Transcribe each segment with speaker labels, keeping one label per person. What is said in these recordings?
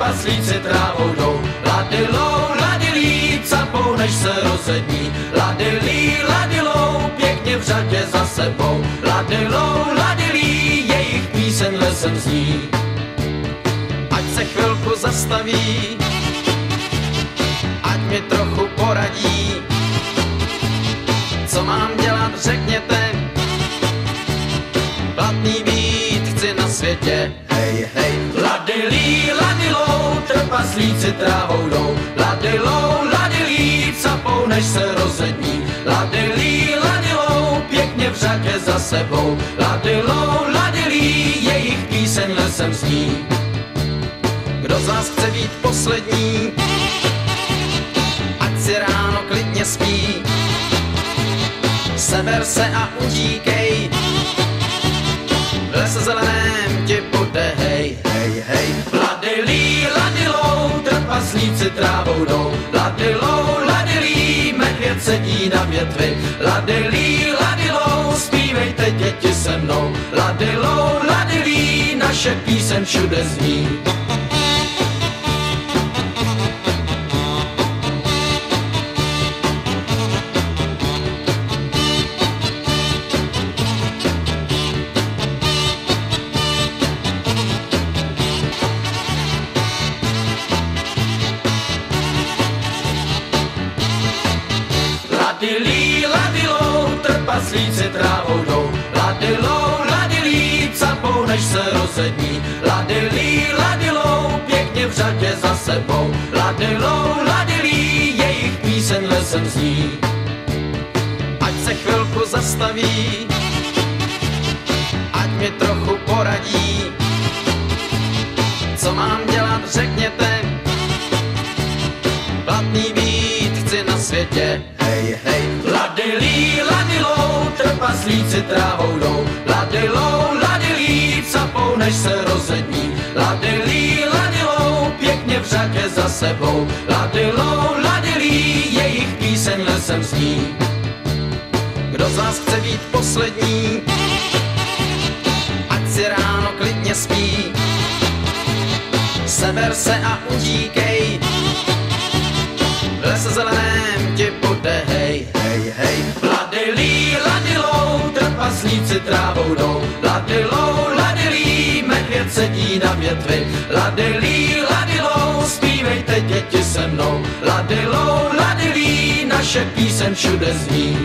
Speaker 1: trpaslíci trávou jdou. Ladilou, ladilí, capou, než se rozední. Ladilí, ladilou, pěkně v řadě za sebou. Ladilou, ladilí, jejich píseň lesem zní. Ať se chvilku zastaví, ať mi trochu poradí. Co mám dělat, řekněte, platný být chci na světě. Hej, hej, ladilí, ladilou, trpaslíci trávou jdou. Ladilou, ladilí, capou, než se rozední. Ladilí, ladilou, pěkně v řadě za sebou. Ladilou, ladilí, jejich píseň lesem zní. Kdo z vás chce být poslední, ať si ráno klidně spí. Seber se a utíkej, v lese zeleném ti bude hej, hej, hej. Ladilí, ladilou, trpaslíci trávou jdou. Ladilou, ladilí, medvěd sedí na větvi. Ladilí, ladilou, zpívejte děti se mnou. Ladilou, ladilí, naše píseň všude zní. Ladilí, ladilou, trpaslíci trávou jdou. Ladilou, ladilí, capou, než se rozední. Ladilí, ladilou, pěkně v řadě za sebou. Ladilou, ladilí, jejich píseň lesem zní. Ať se chvilku zastaví, ať mi trochu poradí. Co mám dělat, řekněte, platný být chci na světě. Hej, hej, ladilí, ladilou, trpaslíci trávou jdou. Ladilou, ladilí, capou, než se rozední. Ladilí, ladilou, pěkně v řadě za sebou. Ladilou, ladilí, jejich píseň lesem zní. Kdo z vás chce být poslední, ať si ráno klidně spí. Seber se a utíkej, v lese zeleném ti bude hej, hej, hej. Ladilí, ladilou, trpaslíci trávou jdou. Ladilou, ladilí, medvěd sedí na větvi. Ladilí, ladilou, zpívejte děti se mnou. Ladilou, ladilí, naše píseň všude zní.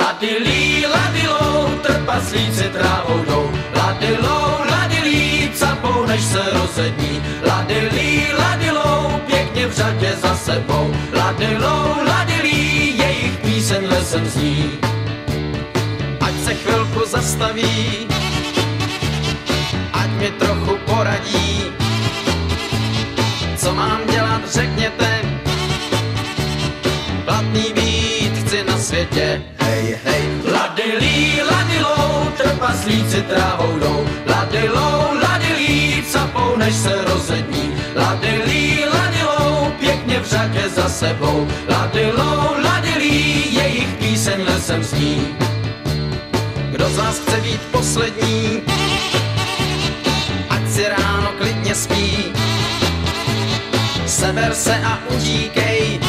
Speaker 1: Ladilí, ladilou, trpaslíci trávou jdou. Ladilou, ladilí, capou, než se rozední. Ladilí, ladilou, pěkně v řadě za sebou. Ladilou, ladilí, jejich píseň lesem zní. Ať se chvilku zastaví, ať mi trochu poradí. Co mám dělat, řekněte, platný být chci na světě. Hej, hej, ladilí, ladilou, trpaslíci trávou jdou. Ladilou, ladilí, capou, než se rozední. Ladilí, ladilou, pěkně v řadě za sebou. Ladilou, ladilí, jejich píseň lesem zní. Kdo z vás chce být poslední, ať si ráno klidně spí. Seber se a utíkej,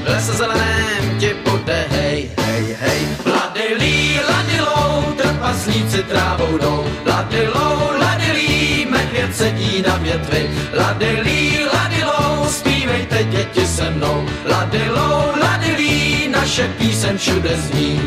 Speaker 1: v lese zeleném ti bude hej, hej, hej. Ladilí, ladilou, trpaslíci trávou jdou. Ladilou, ladilí, medvěd sedí na větvi. Ladilí, ladilou, zpívejte děti se mnou. Ladilou, ladilí, naše píseň všude zní.